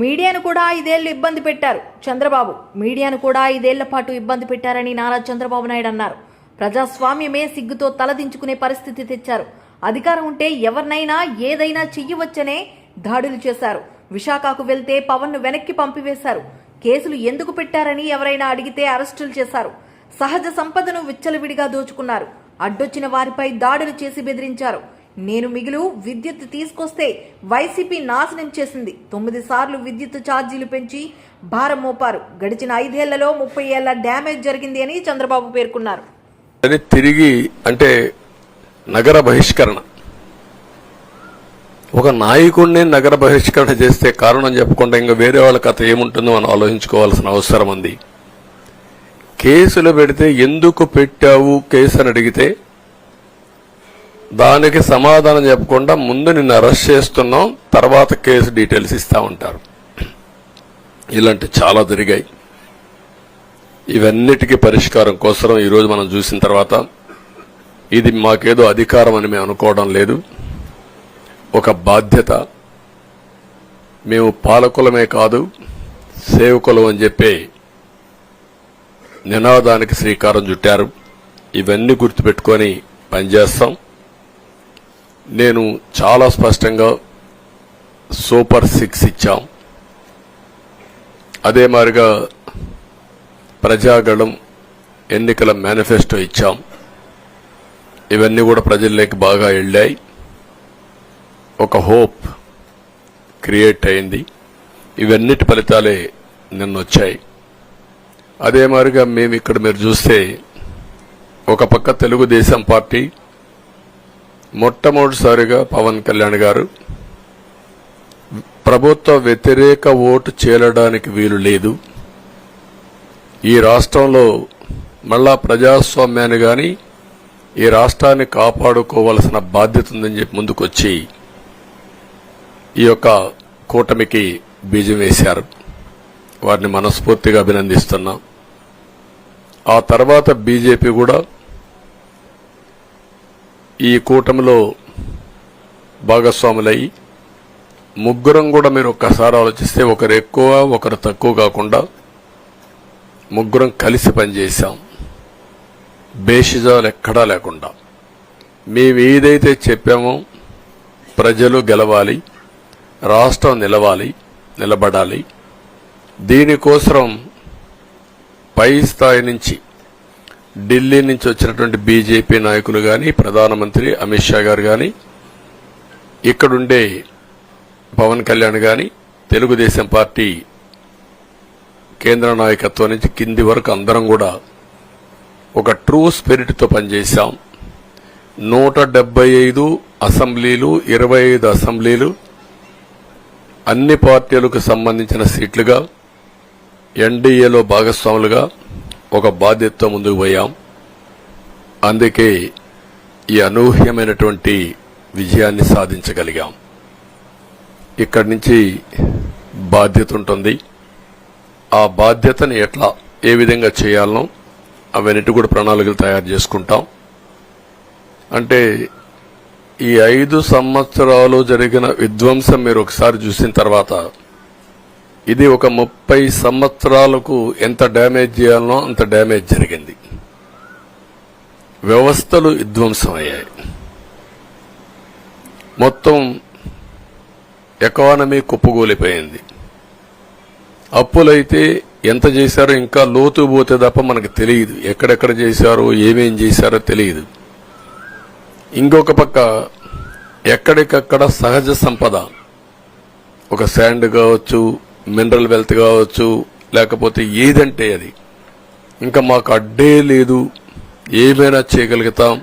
మీడియాను కూడా 5 ఏళ్లు ఇబ్బంది పెట్టారు చంద్రబాబు. మీడియాను కూడా 5 ఏళ్ల పాటు ఇబ్బంది పెట్టారని నారా చంద్రబాబు నాయుడు అన్నారు. ప్రజాస్వామ్యమే సిగ్గుతో తలదించుకునే పరిస్థితి తెచ్చారు. అధికారం ఉంటే ఎవరినైనా ఏదైనా చెయ్యవచ్చనే దాడులు చేశారు. విశాఖకు వెళ్తే పవన్ను వెనక్కి పంపివేశారు. కేసులు ఎందుకు పెట్టారని ఎవరైనా అడిగితే అరెస్టులు చేశారు. సహజ సంపదను విచ్చలవిడిగా దోచుకున్నారు. అడ్డొచ్చిన వారిపై దాడులు చేసి బెదిరించారు. నేను మిగులు విద్యుత్ తీసుకొస్తే వైసీపీ నాశనం చేసింది. 9 సార్లు విద్యుత్ ఛార్జీలు పెంచి భారం మోపారు. గడిచిన 5 ఏళ్లలో 30 ఏళ్ల డ్యామేజ్ జరిగింది అని చంద్రబాబు పేర్కొన్నారు. తిరిగి అంటే నగర బహిష్కరణ, ఒక నాయకుడిని నగర బహిష్కరణ చేస్తే కారణం చెప్పకుండా ఇంకా వేరే వాళ్ళ కథ ఏముంటుందో మనం ఆలోచించుకోవాల్సిన అవసరం ఉంది. కేసులు పెడితే ఎందుకు పెట్టావు కేసు అని అడిగితే దానికి సమాధానం చెప్పకుండా ముందు నిన్ను అరెస్ట్ చేస్తున్నాం, తర్వాత కేసు డీటెయిల్స్ ఇస్తా ఉంటారు. ఇలాంటి చాలా జరిగాయి. ఇవన్నిటికీ పరిష్కారం కోసం ఈరోజు మనం చూసిన తర్వాత ఇది మాకేదో అధికారం అని మేము అనుకోవడం లేదు, ఒక బాధ్యత. మేము పాలకులమే కాదు సేవకులం అని చెప్పి నినాదానికి శ్రీకారం చుట్టారు. ఇవన్నీ గుర్తుపెట్టుకొని పనిచేస్తాం. నేను చాలా స్పష్టంగా సూపర్ 6 ఇచ్చాం. అదే మాదిరిగా ప్రజాగళం ఎన్నికల మేనిఫెస్టో ఇచ్చాం. ఇవన్నీ కూడా ప్రజల్లోకి బాగా వెళ్ళాయి. ఒక హోప్ క్రియేట్ అయింది. ఇవన్నిటి ఫలితాలే నిన్న వచ్చాయి. అదే మాదిరిగా మేము ఇక్కడ మీరు చూస్తే ఒక పక్క తెలుగుదేశం పార్టీ మొట్టమొదటిసారిగా పవన్ కళ్యాణ్ గారు ప్రభుత్వ వ్యతిరేక ఓటు చేరడానికి వీలు లేదు, ఈ రాష్ట్రంలో మళ్ళా ప్రజాస్వామ్యాన్ని గాని ఈ రాష్ట్రాన్ని కాపాడుకోవాల్సిన బాధ్యత ఉందని చెప్పి ముందుకొచ్చి ఈ యొక్క కూటమికి బీజం వేశారు. వారిని మనస్ఫూర్తిగా అభినందిస్తున్నాం. ఆ తర్వాత బీజేపీ కూడా ఈ కూటమిలో భాగస్వాములై ముగ్గురం కూడా మీరు ఒక్కసారి ఆలోచిస్తే ఒకరు ఎక్కువ ఒకరు తక్కువ కాకుండా ముగ్గురం కలిసి పనిచేశాం. బేషిజాలు ఎక్కడా లేకుండా మేము ఏదైతే చెప్పామో ప్రజలు గెలవాలి, రాష్ట్రం నిలబడాలి, దీనికోసం పై స్థాయి నుంచి ఢిల్లీ నుంచి వచ్చినటువంటి బీజేపీ నాయకులు గాని, ప్రధానమంత్రి అమిత్ షా గారు గాని, ఇక్కడుండే పవన్ కళ్యాణ్ గాని, తెలుగుదేశం పార్టీ కేంద్ర నాయకత్వం నుంచి కింది వరకు అందరం కూడా ఒక ట్రూ స్పిరిట్ తో పనిచేశాం. 175 అసెంబ్లీలు, 25 అసెంబ్లీలు అన్ని పార్టీలకు సంబంధించిన సీట్లుగా ఎన్డీఏలో భాగస్వాములుగా ఒక బాధ్యతతో ముందుకు పోయాం. అందుకే ఈ అనూహ్యమైనటువంటి విజయాన్ని సాధించగలిగాం. ఇక్కడి నుంచి బాధ్యత ఉంటుంది. ఆ బాధ్యతని ఏ విధంగా చేయాలనో అవన్నిటి కూడా ప్రణాళికలు తయారు చేసుకుంటాం. అంటే ఈ 5 సంవత్సరాలు జరిగిన విధ్వంసం మీరు ఒకసారి చూసిన తర్వాత ఇది ఒక 30 సంవత్సరాలకు ఎంత డ్యామేజ్ చేయాలనో అంత డ్యామేజ్ జరిగింది. వ్యవస్థలు విధ్వంసమయ్యాయి. మొత్తం ఎకానమీ కుప్పగూలిపోయింది. అప్పులైతే ఎంత చేశారో ఇంకా లోతు పోతే తప్ప మనకు తెలియదు. ఎక్కడెక్కడ చేశారో ఏమేం చేశారో తెలియదు. ఇంకొక పక్క ఎక్కడికక్కడ సహజ సంపద, ఒక శాండ్ కావచ్చు, మినరల్ వెల్త్ కావచ్చు, లేకపోతే ఏదంటే అది ఇంకా మాకు అడ్డే లేదు, ఏమైనా చేయగలుగుతాం,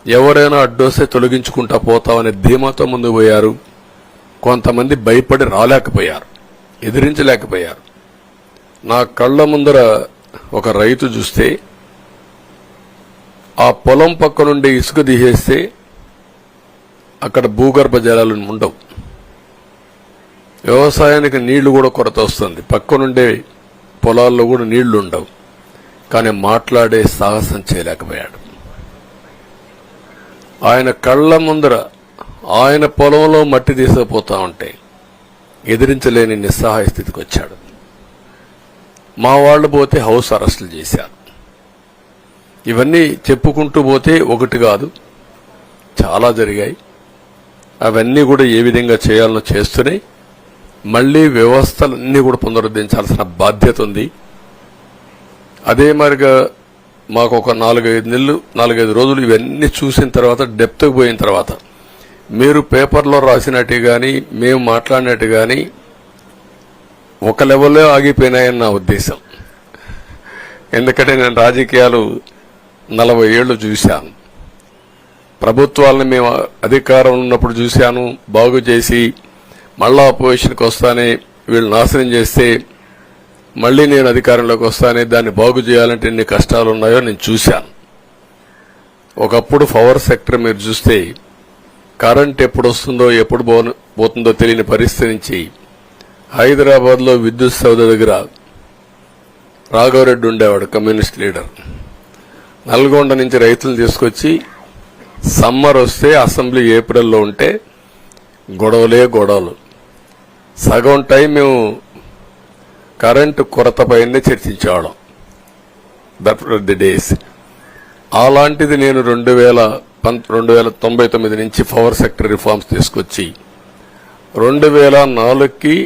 ఎవరైనా అడ్డొస్తే తొలగించుకుంటా పోతామనే ధీమాతో ముందుకు పోయారు. కొంతమంది భయపడి రాలేకపోయారు, ఎదిరించలేకపోయారు. నా కళ్ల ముందర ఒక రైతు చూస్తే ఆ పొలం పక్క నుండి ఇసుక తీసేస్తే అక్కడ భూగర్భ జలాలు ఉండవు, వ్యవసాయానికి నీళ్లు కూడా కొరత వస్తుంది, పక్క నుండే పొలాల్లో కూడా నీళ్లు ఉండవు. కానీ మాట్లాడే సాహసం చేయలేకపోయాడు. ఆయన కళ్ల ముందర ఆయన పొలంలో మట్టి తీసుకుపోతా ఉంటే ఎదిరించలేని నిస్సహాయ స్థితికి వచ్చాడు. మా వాళ్ళు పోతే హౌస్ అరెస్టులు చేశారు. ఇవన్నీ చెప్పుకుంటూ పోతే ఒకటి కాదు, చాలా జరిగాయి. అవన్నీ కూడా ఏ విధంగా చేయాలనో చేస్తున్నాయి. మళ్లీ వ్యవస్థలన్నీ కూడా పునరుద్ధరించాల్సిన బాధ్యత ఉంది. అదే మరిగా మాకు ఒక 4-5 రోజులు ఇవన్నీ చూసిన తర్వాత డెప్త్కి పోయిన తర్వాత మీరు పేపర్లో రాసినట్టు కానీ మేము మాట్లాడినట్టు కానీ ఒక లెవెల్లో ఆగిపోయినాయని నా ఉద్దేశం. ఎందుకంటే నేను రాజకీయాలు 40 ఏళ్లు చూశాను. ప్రభుత్వాలను మేము అధికారం ఉన్నప్పుడు చూశాను, బాగు చేసి మళ్ళా అపోజిషన్కి వస్తానే వీళ్ళు నాశనం చేస్తే మళ్లీ నేను అధికారంలోకి వస్తానే దాన్ని బాగు చేయాలంటే ఎన్ని కష్టాలు ఉన్నాయో నేను చూశాను. ఒకప్పుడు పవర్ సెక్టర్ మీరు చూస్తే కరెంట్ ఎప్పుడు వస్తుందో ఎప్పుడు పోతుందో తెలియని పరిస్థితి నుంచి హైదరాబాద్లో విద్యుత్ సౌధ దగ్గర రాఘవరెడ్డి ఉండేవాడు, కమ్యూనిస్ట్ లీడర్. నల్గొండ నుంచి రైతులను తీసుకొచ్చి సమ్మర్ వస్తే అసెంబ్లీ ఏప్రిల్లో ఉంటే గొడవలు సగం టైం మేము కరెంటు కొరత పైనే చర్చించేవాళ్ళం. That were the days. అలాంటిది నేను 1999 నుంచి పవర్ సెక్టర్ రిఫార్మ్స్ తీసుకొచ్చి 2004కి